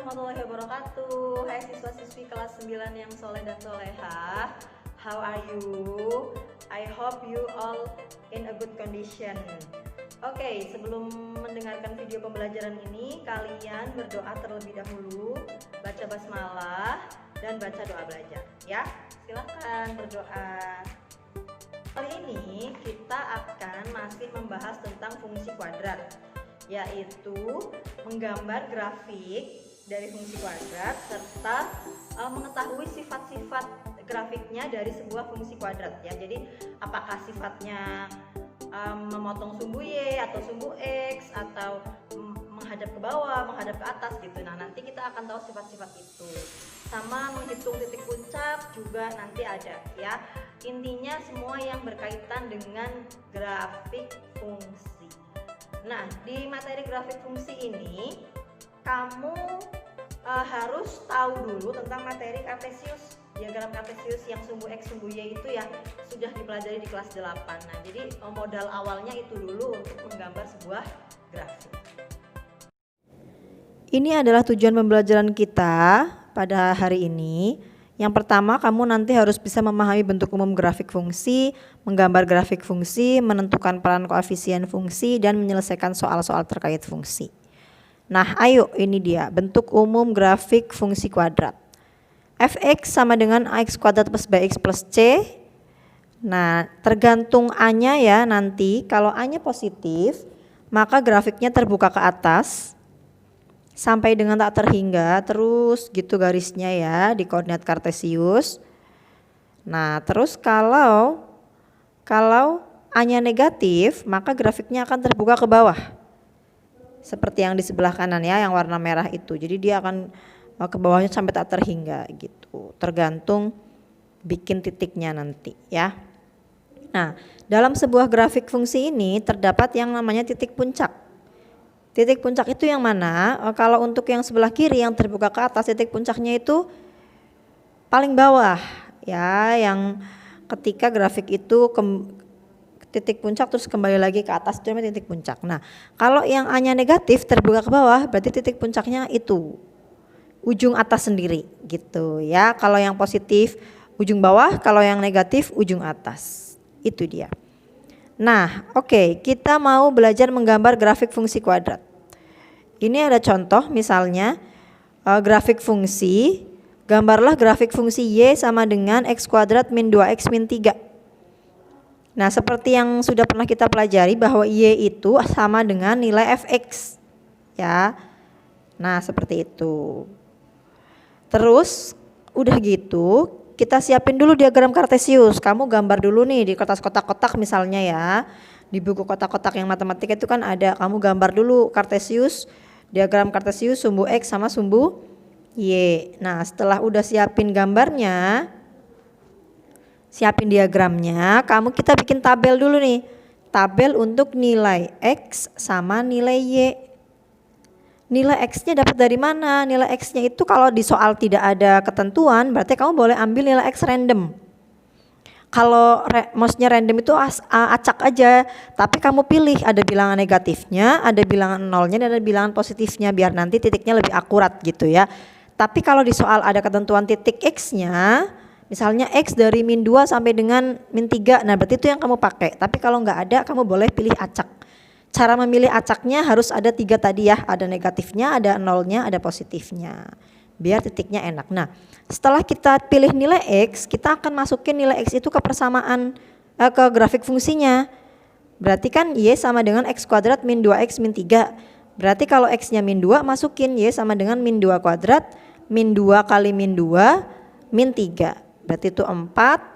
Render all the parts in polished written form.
warahmatullahi wabarakatuh. Hai siswa-siswi kelas 9 yang soleh dan soleha. How are you? I hope you all in a good condition. Oke, sebelum mendengarkan video pembelajaran ini, kalian berdoa terlebih dahulu, baca basmalah dan baca doa belajar ya. Silakan berdoa. Kali ini kita akan masih membahas tentang fungsi kuadrat, yaitu menggambar grafik dari fungsi kuadrat serta mengetahui sifat-sifat grafiknya dari sebuah fungsi kuadrat ya. Jadi apakah sifatnya memotong sumbu Y atau sumbu X atau menghadap ke bawah, menghadap ke atas gitu. Nah, nanti kita akan tahu sifat-sifat itu. Sama menghitung titik puncak juga nanti ada ya. Intinya semua yang berkaitan dengan grafik fungsi. Nah, di materi grafik fungsi ini kamu harus tahu dulu tentang materi kartesius, diagram kartesius yang sumbu X, sumbu Y itu ya sudah dipelajari di kelas 8. Nah, jadi modal awalnya itu dulu untuk menggambar sebuah grafik. Ini adalah tujuan pembelajaran kita pada hari ini. Yang pertama, kamu nanti harus bisa memahami bentuk umum grafik fungsi, menggambar grafik fungsi, menentukan peran koefisien fungsi, dan menyelesaikan soal-soal terkait fungsi. Nah, ayo ini dia bentuk umum grafik fungsi kuadrat. Fx sama dengan ax kuadrat plus bx plus c. Nah, tergantung A-nya ya nanti. Kalau A-nya positif, maka grafiknya terbuka ke atas sampai dengan tak terhingga, terus gitu garisnya ya di koordinat kartesius. Nah, terus kalau A-nya negatif, maka grafiknya akan terbuka ke bawah. Seperti yang di sebelah kanan ya, yang warna merah itu. Jadi dia akan ke bawahnya sampai tak terhingga gitu. Tergantung bikin titiknya nanti ya. Nah, dalam sebuah grafik fungsi ini terdapat yang namanya titik puncak. Titik puncak itu yang mana? Kalau untuk yang sebelah kiri yang terbuka ke atas, titik puncaknya itu paling bawah ya, yang ketika grafik itu titik puncak terus kembali lagi ke atas itu namanya titik puncak. Nah, kalau yang A-nya negatif terbuka ke bawah, berarti titik puncaknya itu ujung atas sendiri gitu ya. Kalau yang positif ujung bawah, kalau yang negatif ujung atas. Itu dia. Nah, oke, kita mau belajar menggambar grafik fungsi kuadrat. Ini ada contoh misalnya grafik fungsi, gambarlah grafik fungsi Y sama dengan X kuadrat min 2X min 3. Nah, seperti yang sudah pernah kita pelajari bahwa Y itu sama dengan nilai Fx ya. Nah, seperti itu. Terus udah gitu kita siapin dulu diagram kartesius. Kamu gambar dulu nih di kertas kotak-kotak misalnya ya. Di buku kotak-kotak yang matematika itu kan ada. Kamu gambar dulu kartesius, diagram kartesius sumbu X sama sumbu Y. Nah, setelah udah siapin gambarnya, siapin diagramnya, kita bikin tabel dulu nih. Tabel untuk nilai X sama nilai Y. Nilai X-nya dapat dari mana? Nilai X-nya itu kalau di soal tidak ada ketentuan, berarti kamu boleh ambil nilai X random. Kalau maksudnya random itu acak aja, tapi kamu pilih ada bilangan negatifnya, ada bilangan nolnya, dan ada bilangan positifnya, biar nanti titiknya lebih akurat gitu ya. Tapi kalau di soal ada ketentuan titik X-nya, misalnya X dari min 2 sampai dengan min 3, nah berarti itu yang kamu pakai. Tapi kalau nggak ada, kamu boleh pilih acak. Cara memilih acaknya harus ada 3 tadi ya, ada negatifnya, ada nolnya, ada positifnya, biar titiknya enak. Nah, setelah kita pilih nilai X, kita akan masukin nilai X itu ke persamaan ke grafik fungsinya. Berarti kan Y sama dengan X kuadrat min 2X min 3. Berarti kalau X-nya min 2, masukin Y sama dengan min 2 kuadrat min 2 kali min 2 min 3. Berarti itu 4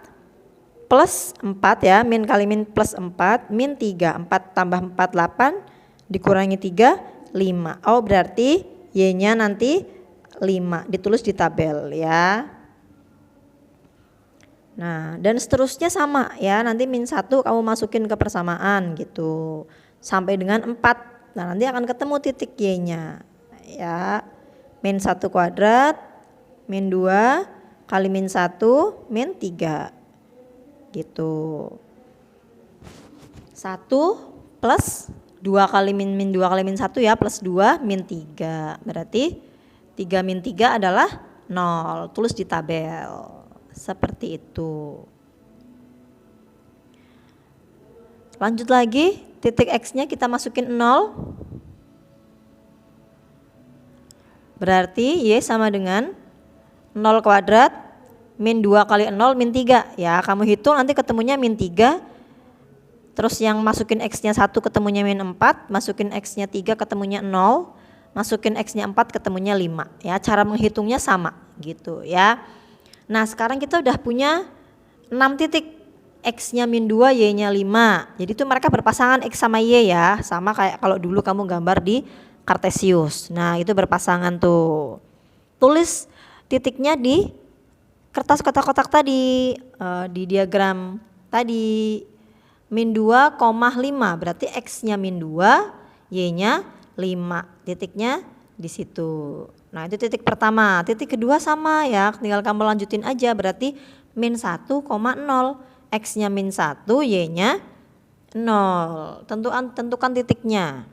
plus 4 ya, min kali min plus 4, min 3, 4 tambah 4, 8, dikurangi 3, 5. Oh, berarti Y-nya nanti 5, ditulis di tabel ya. Nah, dan seterusnya sama ya, nanti min 1 kamu masukin ke persamaan gitu, sampai dengan 4. Nah, nanti akan ketemu titik Y-nya ya, min 1 kuadrat, min 2 kali min 1, min 3. Gitu. 1 plus 2 kali min 2 kali min 1 ya, plus 2 min 3. Berarti 3 min 3 adalah 0. Tulis di tabel. Seperti itu. Lanjut lagi, titik X-nya kita masukin 0. Berarti Y sama dengan 0 kuadrat min 2 kali 0 min 3. Ya, kamu hitung nanti ketemunya min 3. Terus yang masukin X-nya 1 ketemunya min 4. Masukin X-nya 3 ketemunya 0. Masukin X-nya 4 ketemunya 5. Ya, cara menghitungnya sama gitu ya. Nah, sekarang kita udah punya 6 titik. X-nya min 2, Y-nya 5. Jadi itu mereka berpasangan X sama Y ya. Sama kayak kalau dulu kamu gambar di Kartesius. Nah, itu berpasangan tuh. Tulis titiknya di kertas kotak-kotak tadi. Di diagram tadi. Min 2, 5. Berarti X-nya min 2, Y-nya 5. Titiknya di situ. Nah, itu titik pertama. Titik kedua sama ya. Tinggal kamu lanjutin aja. Berarti min 1,0. X-nya min 1, Y-nya 0. Tentukan titiknya.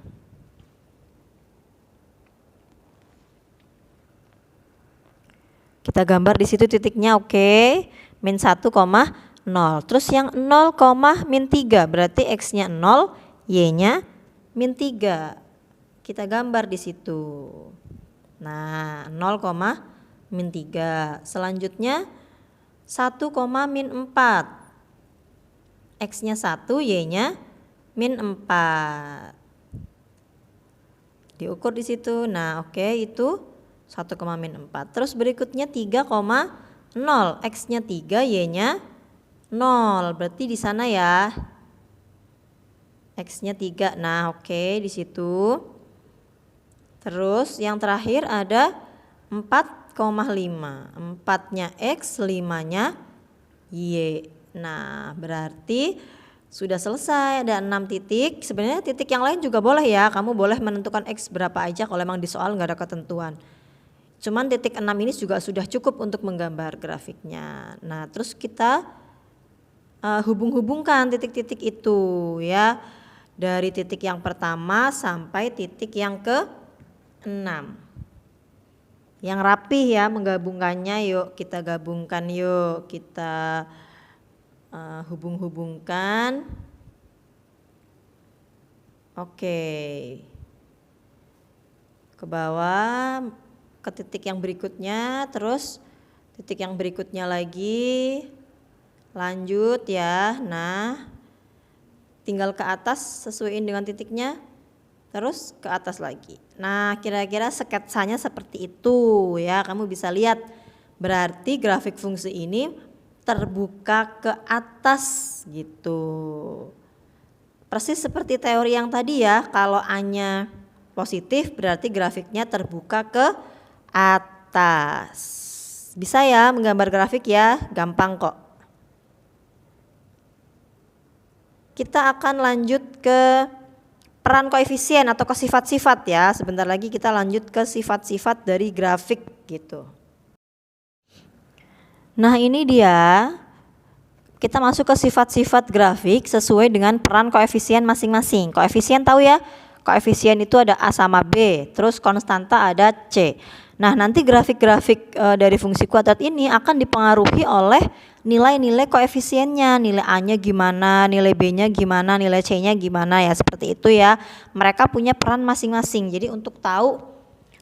Kita gambar di situ titiknya, oke. Min 1,0. Terus yang 0, min 3 berarti X-nya 0, Y-nya min 3. Kita gambar di situ. Nah, 0, min 3. Selanjutnya 1, min 4. X-nya 1, Y-nya min 4. Diukur di situ. Nah, oke, itu 1, min 4. Terus berikutnya 3, 0. X-nya 3, Y-nya 0. Berarti di sana ya. X-nya 3. Nah, oke, di situ. Terus yang terakhir ada 4,5. 4-nya X, 5-nya Y. Nah, berarti sudah selesai, ada 6 titik. Sebenarnya titik yang lain juga boleh ya. Kamu boleh menentukan X berapa aja kalau memang di soal nggak ada ketentuan. Cuman titik 6 ini juga sudah cukup untuk menggambar grafiknya. Nah, terus kita hubung-hubungkan titik-titik itu ya. Dari titik yang pertama sampai titik yang ke-6. Yang rapih ya menggabungkannya, yuk kita gabungkan yuk. Kita hubung-hubungkan. Oke. Ke bawah, ke titik yang berikutnya, terus titik yang berikutnya lagi. Lanjut ya. Nah, tinggal ke atas sesuaiin dengan titiknya. Terus ke atas lagi. Nah, kira-kira sketsanya seperti itu ya. Kamu bisa lihat. Berarti grafik fungsi ini terbuka ke atas gitu. Persis seperti teori yang tadi ya, kalau A-nya positif berarti grafiknya terbuka ke atas. Bisa ya menggambar grafik ya, gampang kok. Kita akan lanjut ke peran koefisien atau ke sifat-sifat ya. Sebentar lagi kita lanjut ke sifat-sifat dari grafik gitu. Nah, ini dia, kita masuk ke sifat-sifat grafik sesuai dengan peran koefisien masing-masing. Koefisien tahu ya, koefisien itu ada A sama B, terus konstanta ada C. Nah, nanti grafik-grafik dari fungsi kuadrat ini akan dipengaruhi oleh nilai-nilai koefisiennya. Nilai A-nya gimana, nilai B-nya gimana, nilai C-nya gimana ya, seperti itu ya. Mereka punya peran masing-masing. Jadi untuk tahu,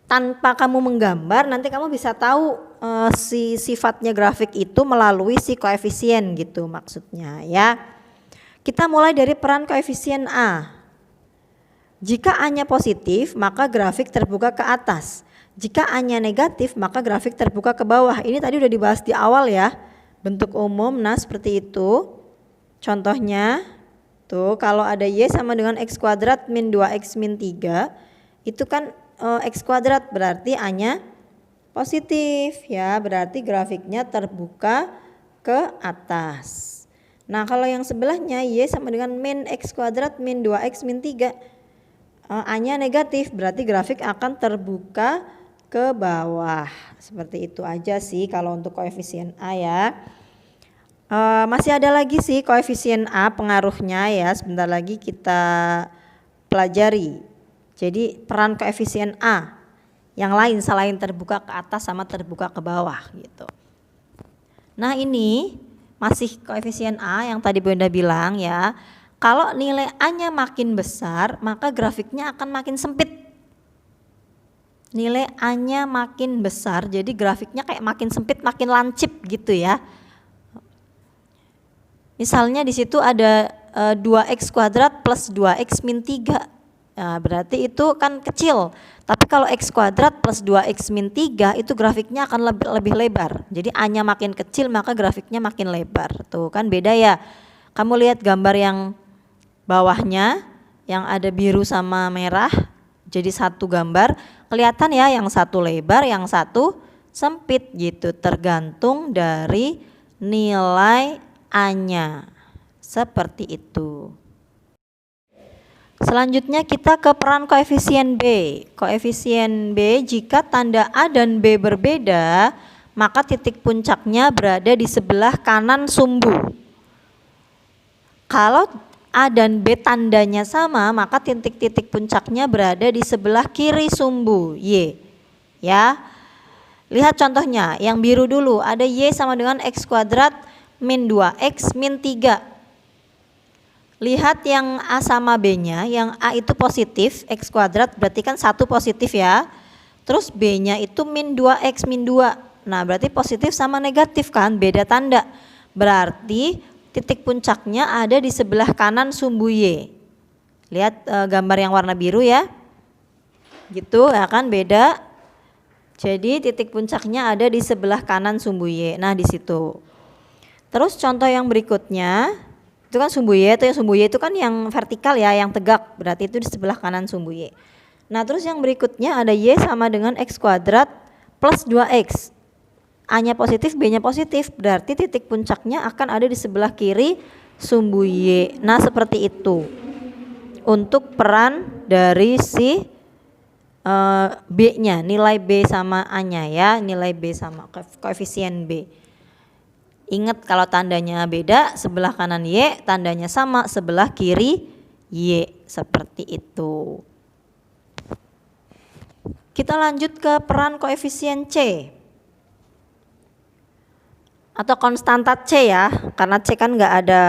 tanpa kamu menggambar, nanti kamu bisa tahu si sifatnya grafik itu melalui si koefisien gitu maksudnya ya. Kita mulai dari peran koefisien A. Jika A-nya positif, maka grafik terbuka ke atas. Jika A-nya negatif, maka grafik terbuka ke bawah. Ini tadi udah dibahas di awal ya. Bentuk umum, nah seperti itu. Contohnya, tuh kalau ada Y sama dengan X kuadrat min 2X min 3, itu kan X kuadrat berarti A-nya positif ya, berarti grafiknya terbuka ke atas. Nah, kalau yang sebelahnya Y sama dengan min X kuadrat min 2X min 3, A-nya negatif, berarti grafik akan terbuka ke bawah. Seperti itu aja sih kalau untuk koefisien A ya. Masih ada lagi sih koefisien A pengaruhnya ya, sebentar lagi kita pelajari. Jadi peran koefisien A yang lain selain terbuka ke atas sama terbuka ke bawah gitu. Nah ini masih koefisien A yang tadi Bunda bilang ya, kalau nilai A-nya makin besar maka grafiknya akan makin sempit. Nilai A-nya makin besar jadi grafiknya kayak makin sempit, makin lancip gitu ya. Misalnya di situ ada 2x kuadrat plus 2x min 3. Nah, berarti itu kan kecil. Tapi kalau x kuadrat plus 2x min 3 itu grafiknya akan lebih lebar. Jadi A-nya makin kecil maka grafiknya makin lebar. Tuh kan beda ya. Kamu lihat gambar yang bawahnya yang ada biru sama merah. Jadi satu gambar. Kelihatan ya yang satu lebar, yang satu sempit gitu. Tergantung dari nilai A-nya. Seperti itu. Selanjutnya kita ke peran koefisien B. Koefisien B jika tanda A dan B berbeda, maka titik puncaknya berada di sebelah kanan sumbu. Kalau A dan B tandanya sama, maka titik-titik puncaknya berada di sebelah kiri sumbu Y. Ya. Lihat contohnya, yang biru dulu, ada Y sama dengan x kuadrat min 2x min 3. Lihat yang A sama B-nya, yang A itu positif, x kuadrat berarti kan 1 positif ya. Terus B-nya itu min 2x min 2. Nah berarti positif sama negatif kan, beda tanda. Berarti titik puncaknya ada di sebelah kanan sumbu Y. Lihat gambar yang warna biru ya. Gitu ya kan, beda. Jadi titik puncaknya ada di sebelah kanan sumbu Y. Nah di situ. Terus contoh yang berikutnya, itu kan sumbu Y, itu kan yang vertikal ya, yang tegak, berarti itu di sebelah kanan sumbu Y. Nah terus yang berikutnya ada Y sama dengan x kuadrat plus 2x. A-nya positif, B-nya positif, berarti titik puncaknya akan ada di sebelah kiri sumbu Y. Nah seperti itu untuk peran dari si B-nya, nilai B sama A-nya ya, nilai B sama koefisien B. Ingat kalau tandanya beda, sebelah kanan Y, tandanya sama, sebelah kiri Y, seperti itu. Kita lanjut ke peran koefisien C. Atau konstanta C ya, karena C kan nggak ada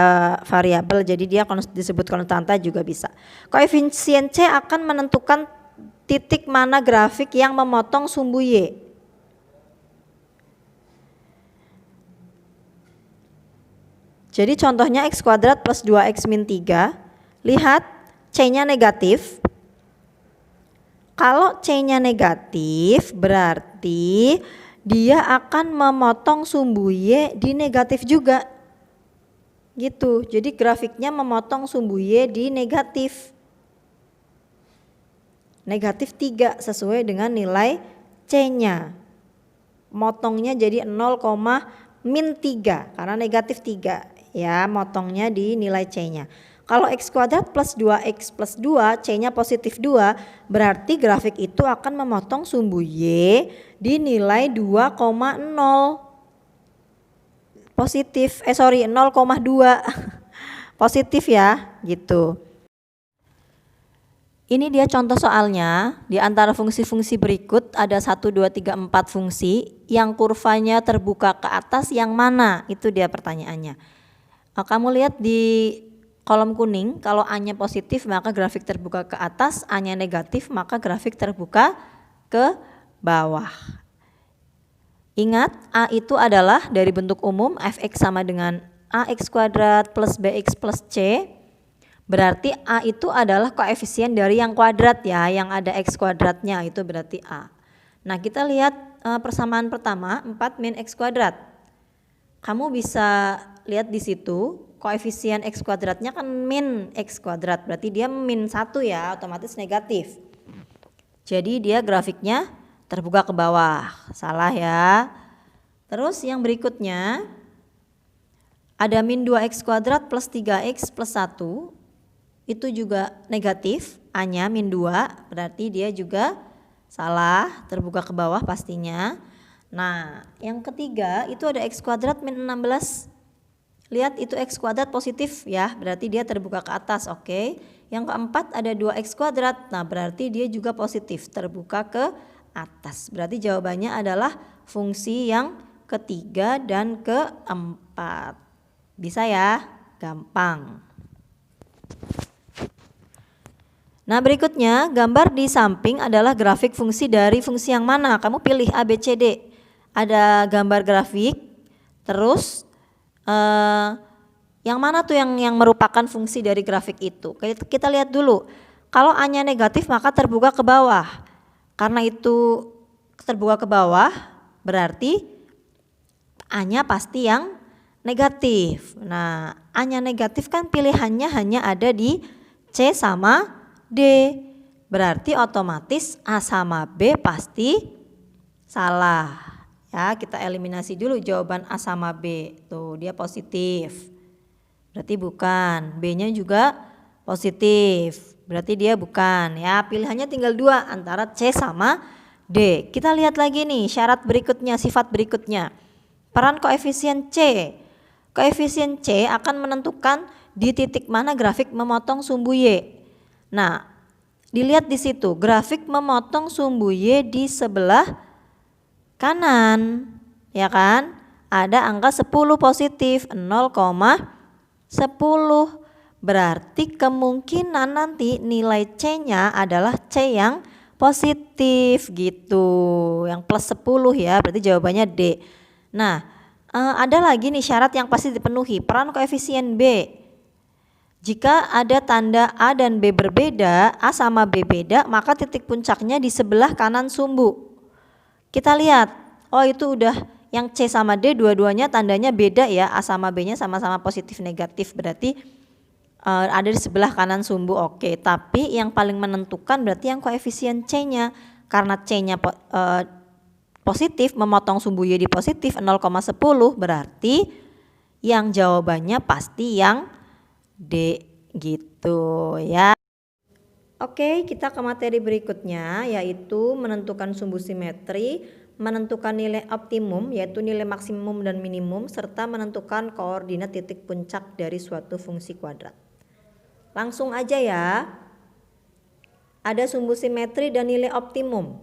variabel, jadi dia disebut konstanta juga bisa. Koefisien C akan menentukan titik mana grafik yang memotong sumbu Y. Jadi contohnya x kuadrat plus 2x min 3, lihat C-nya negatif. Kalau C-nya negatif berarti dia akan memotong sumbu Y di negatif juga. Gitu, jadi grafiknya memotong sumbu Y di negatif. Negatif 3 sesuai dengan nilai C-nya. Motongnya jadi 0, min 3 karena negatif 3. Ya, motongnya di nilai C-nya. Kalau x kuadrat plus 2x plus 2, C-nya positif 2, berarti grafik itu akan memotong sumbu Y di nilai 2,0. Positif, 0,2. Positif ya, gitu. Ini dia contoh soalnya, di antara fungsi-fungsi berikut ada 1, 2, 3, 4 fungsi, yang kurvanya terbuka ke atas yang mana? Itu dia pertanyaannya. Kamu lihat di kolom kuning, kalau A-nya positif maka grafik terbuka ke atas, A-nya negatif maka grafik terbuka ke bawah. Ingat, A itu adalah dari bentuk umum fx sama dengan ax kuadrat plus bx plus c. Berarti A itu adalah koefisien dari yang kuadrat ya, yang ada x kuadratnya, itu berarti A. Nah kita lihat persamaan pertama, 4 min x kuadrat. Kamu bisa lihat di situ koefisien x kuadratnya kan min x kuadrat, berarti dia min 1 ya, otomatis negatif. Jadi dia grafiknya terbuka ke bawah, salah ya. Terus yang berikutnya ada min 2x kuadrat plus 3x plus 1, itu juga negatif, A-nya min 2, berarti dia juga salah, terbuka ke bawah pastinya. Nah yang ketiga itu ada x kuadrat min 16. Lihat itu x kuadrat positif ya, berarti dia terbuka ke atas, oke. Yang keempat ada 2x kuadrat, nah berarti dia juga positif, terbuka ke atas. Berarti jawabannya adalah fungsi yang ketiga dan keempat. Bisa ya? Gampang. Nah, berikutnya gambar di samping adalah grafik fungsi dari fungsi yang mana? Kamu pilih A, B, C, D. Ada gambar grafik, terus yang mana tuh yang merupakan fungsi dari grafik itu? Kita lihat dulu. Kalau A-nya negatif maka terbuka ke bawah. Karena itu terbuka ke bawah berarti A-nya pasti yang negatif. Nah, A-nya negatif kan pilihannya hanya ada di C sama D. Berarti otomatis A sama B pasti salah. Ya, kita eliminasi dulu jawaban A sama B. Tuh, dia positif. Berarti bukan. B-nya juga positif. Berarti dia bukan. Ya, pilihannya tinggal dua antara C sama D. Kita lihat lagi nih syarat berikutnya, sifat berikutnya. Peran koefisien C. Koefisien C akan menentukan di titik mana grafik memotong sumbu Y. Nah, dilihat di situ, grafik memotong sumbu Y di sebelah kanan, ya kan? Ada angka 10 positif, 0,10. Berarti kemungkinan nanti nilai C-nya adalah C yang positif gitu, yang plus 10 ya, berarti jawabannya D. Nah, ada lagi nih syarat yang pasti dipenuhi, peran koefisien B. Jika ada tanda A dan B berbeda, A sama B beda, maka titik puncaknya di sebelah kanan sumbu. Kita lihat, oh itu udah yang C sama D dua-duanya tandanya beda ya, A sama B-nya sama-sama positif negatif, berarti ada di sebelah kanan sumbu. Oke, tapi yang paling menentukan berarti yang koefisien C-nya, karena C-nya positif, memotong sumbu Y di positif 0,10, berarti yang jawabannya pasti yang D gitu ya. Oke, kita ke materi berikutnya yaitu menentukan sumbu simetri, menentukan nilai optimum yaitu nilai maksimum dan minimum, serta menentukan koordinat titik puncak dari suatu fungsi kuadrat. Langsung aja ya. Ada sumbu simetri dan nilai optimum.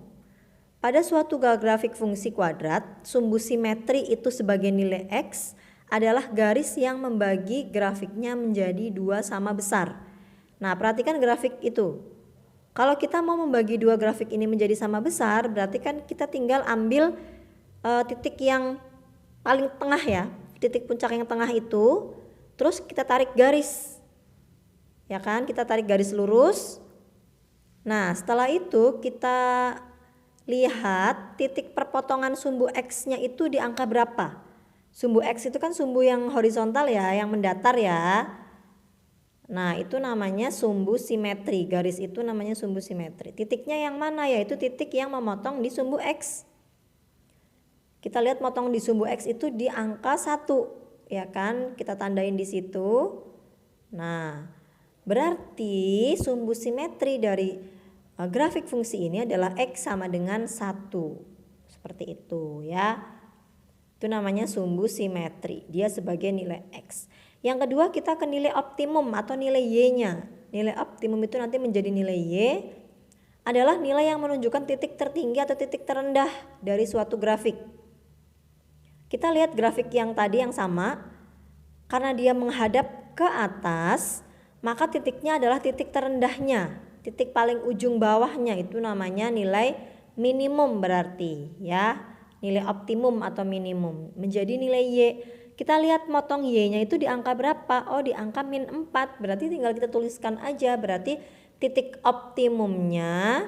Pada suatu grafik fungsi kuadrat, sumbu simetri itu sebagai nilai X adalah garis yang membagi grafiknya menjadi dua sama besar. Nah, perhatikan grafik itu. Kalau kita mau membagi dua grafik ini menjadi sama besar, berarti kan kita tinggal ambil titik yang paling tengah ya, titik puncak yang tengah itu, terus kita tarik garis. Ya kan, kita tarik garis lurus. Nah, setelah itu kita lihat titik perpotongan sumbu X-nya itu di angka berapa. Sumbu X itu kan sumbu yang horizontal ya, yang mendatar ya. Nah, itu namanya sumbu simetri. Garis itu namanya sumbu simetri. Titiknya yang mana? Yaitu titik yang memotong di sumbu X. Kita lihat motong di sumbu X itu di angka 1, ya kan? Kita tandain di situ. Nah, berarti sumbu simetri dari grafik fungsi ini adalah X sama dengan 1. Seperti itu ya. Itu namanya sumbu simetri. Dia sebagai nilai X. Yang kedua kita ke nilai optimum atau nilai Y-nya. Nilai optimum itu nanti menjadi nilai Y adalah nilai yang menunjukkan titik tertinggi atau titik terendah dari suatu grafik. Kita lihat grafik yang tadi yang sama. Karena dia menghadap ke atas, maka titiknya adalah titik terendahnya. Titik paling ujung bawahnya itu namanya nilai minimum berarti ya. Nilai optimum atau minimum menjadi nilai Y. Kita lihat motong Y-nya itu di angka berapa? Oh, di angka min 4. Berarti tinggal kita tuliskan aja. Berarti titik optimumnya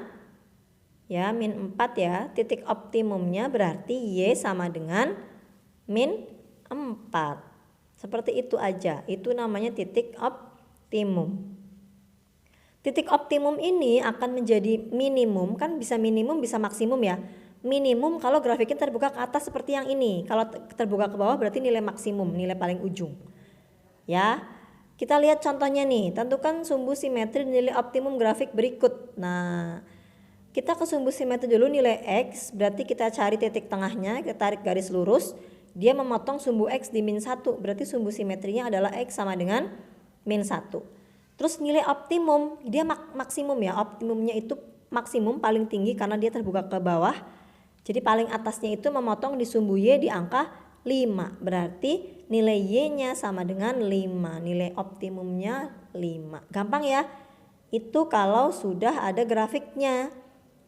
ya min 4 ya. Titik optimumnya berarti Y sama dengan min 4. Seperti itu aja. Itu namanya titik optimum. Titik optimum ini akan menjadi minimum, kan bisa minimum bisa maksimum ya. Minimum kalau grafiknya terbuka ke atas seperti yang ini. Kalau terbuka ke bawah berarti nilai maksimum, nilai paling ujung. Ya. Kita lihat contohnya nih. Tentukan sumbu simetri nilai optimum grafik berikut. Nah, kita ke sumbu simetri dulu nilai X, berarti kita cari titik tengahnya, kita tarik garis lurus. Dia memotong sumbu X di min 1. Berarti sumbu simetrinya adalah X sama dengan min 1. Terus nilai optimum, dia maksimum ya. Optimumnya itu maksimum paling tinggi karena dia terbuka ke bawah. Jadi paling atasnya itu memotong di sumbu Y di angka 5. Berarti nilai Y-nya sama dengan 5. Nilai optimumnya 5. Gampang ya? Itu kalau sudah ada grafiknya.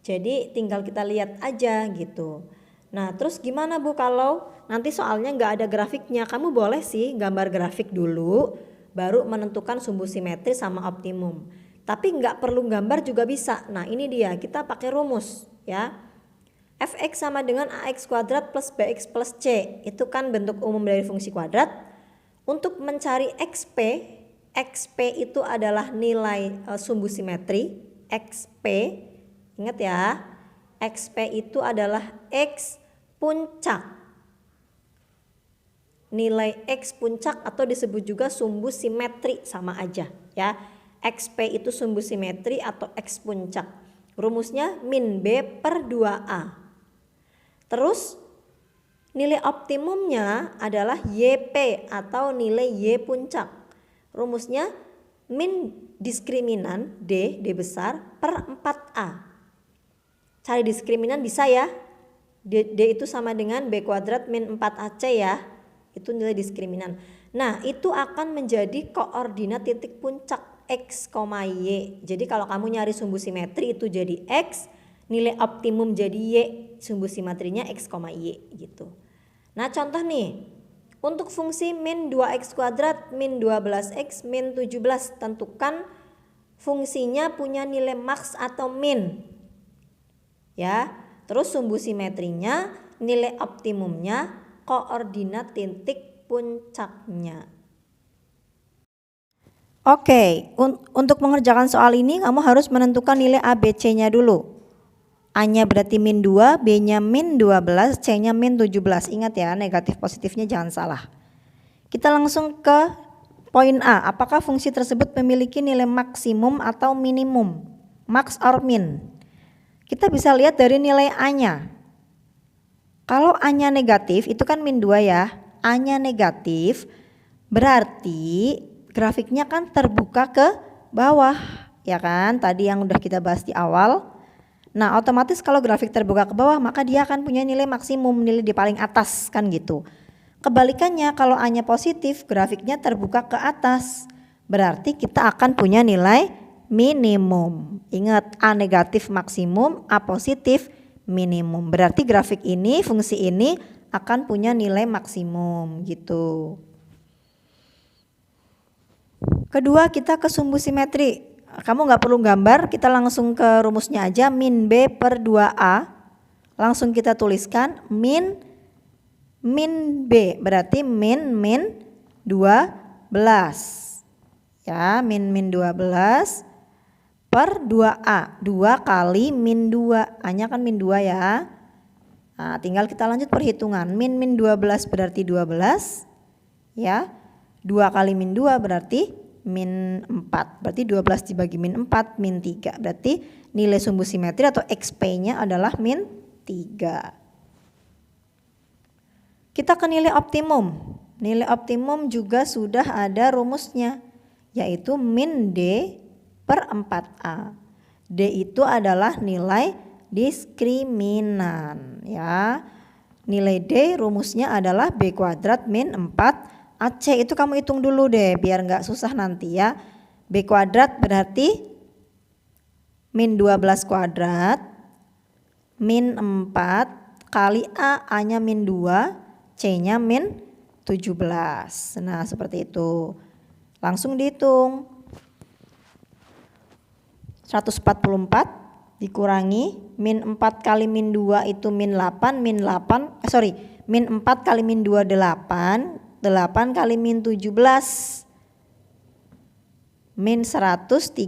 Jadi tinggal kita lihat aja gitu. Nah terus gimana Bu kalau nanti soalnya nggak ada grafiknya? Kamu boleh sih gambar grafik dulu baru menentukan sumbu simetri sama optimum. Tapi nggak perlu gambar juga bisa. Nah ini dia, kita pakai rumus ya. Fx sama dengan ax kuadrat plus bx plus c. Itu kan bentuk umum dari fungsi kuadrat. Untuk mencari xp, xp itu adalah nilai sumbu simetri. xp, ingat ya, xp itu adalah x puncak. Nilai x puncak atau disebut juga sumbu simetri, sama aja ya. xp itu sumbu simetri atau x puncak. Rumusnya min b per 2a. Terus nilai optimumnya adalah YP atau nilai Y puncak. Rumusnya min diskriminan D besar per 4A. Cari diskriminan bisa ya. D itu sama dengan B kuadrat min 4AC ya. Itu nilai diskriminan. Nah itu akan menjadi koordinat titik puncak X, Y. Jadi kalau kamu nyari sumbu simetri itu jadi X. Nilai optimum jadi Y, sumbu simetrinya X, Y gitu. Nah contoh nih, untuk fungsi min 2x kuadrat, min 12x, min 17, tentukan fungsinya punya nilai max atau min. Ya, terus sumbu simetrinya, nilai optimumnya, koordinat titik puncaknya. Oke, untuk mengerjakan soal ini kamu harus menentukan nilai A, B, C-nya dulu. A-nya berarti min 2, B-nya min 12, C-nya min 17. Ingat ya, negatif positifnya jangan salah. Kita langsung ke poin A. Apakah fungsi tersebut memiliki nilai maksimum atau minimum? Max or min? Kita bisa lihat dari nilai A-nya. Kalau A-nya negatif, itu kan min 2 ya. A-nya negatif, berarti grafiknya kan terbuka ke bawah. Ya kan, tadi yang udah kita bahas di awal. Nah otomatis kalau grafik terbuka ke bawah maka dia akan punya nilai maksimum, nilai di paling atas kan gitu. Kebalikannya kalau A-nya positif, grafiknya terbuka ke atas, berarti kita akan punya nilai minimum. Ingat, A negatif maksimum, A positif minimum. Berarti grafik ini, fungsi ini akan punya nilai maksimum gitu. Kedua kita ke sumbu simetri. Kamu nggak perlu gambar, kita langsung ke rumusnya aja, min B per 2A. Langsung kita tuliskan min B, berarti min 12. Ya, min 12 per 2A. 2 kali min 2, A-nya kan min 2 ya. Nah, tinggal kita lanjut perhitungan. Min 12 berarti 12. Ya, 2 kali min 2 berarti min 4, berarti 12 dibagi min 4, min 3. Berarti nilai sumbu simetri atau XP-nya adalah min 3. Kita ke nilai optimum. Nilai optimum juga sudah ada rumusnya, yaitu min D per 4A. D itu adalah nilai diskriminan ya. Nilai D rumusnya adalah B kuadrat min 4 AC. Itu kamu hitung dulu deh biar nggak susah nanti ya. B kuadrat berarti min 12 kuadrat min 4 kali A, A-nya min 2, C-nya min 17. Nah seperti itu. Langsung dihitung. 144 dikurangi min 4 kali min 2 itu min 8, min 4 kali min 2 8. 8 kali min 17 min 136.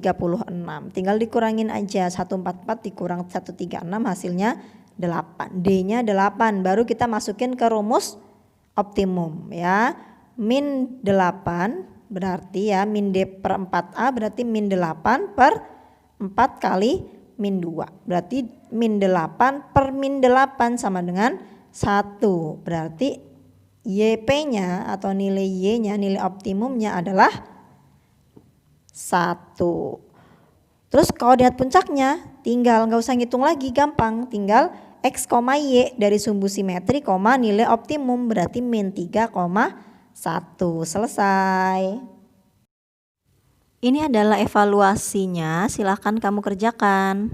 Tinggal dikurangin aja, 144 dikurang 136 hasilnya 8. D-nya 8. Baru kita masukin ke rumus optimum ya. Min 8 berarti ya min D per 4A berarti min 8 per 4 kali min 2. Berarti min 8 per min 8 sama dengan 1. Berarti YP-nya atau nilai Y-nya, nilai optimumnya adalah 1. Terus koordinat puncaknya tinggal nggak usah ngitung lagi, gampang, tinggal X, Y dari sumbu simetri, nilai optimum berarti min 3,1. Selesai. Ini adalah evaluasinya, silahkan kamu kerjakan.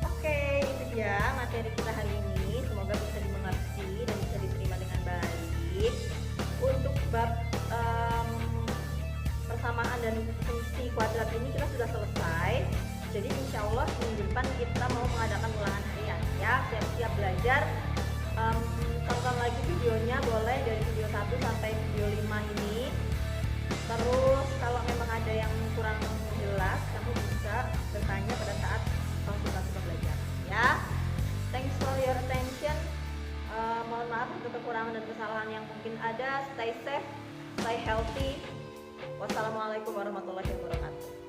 Oke, itu dia materi kita hari ini. Semoga bisa dimengerti dan bisa diterima dengan baik. Untuk bab persamaan dan fungsi kuadrat ini kita sudah selesai. Jadi insya Allah minggu depan kita mau mengadakan ulangan harian ya. Siap-siap belajar. Tonton lagi videonya boleh dari video 1 sampai video 5 ini. Terus kalau memang ada yang kurang jelas, kamu bisa bertanya pada saat konsultasi pembelajaran ya. Thanks for your attention. Mohon maaf untuk kekurangan dan kesalahan yang mungkin ada. Stay safe, stay healthy. Wassalamualaikum warahmatullahi wabarakatuh.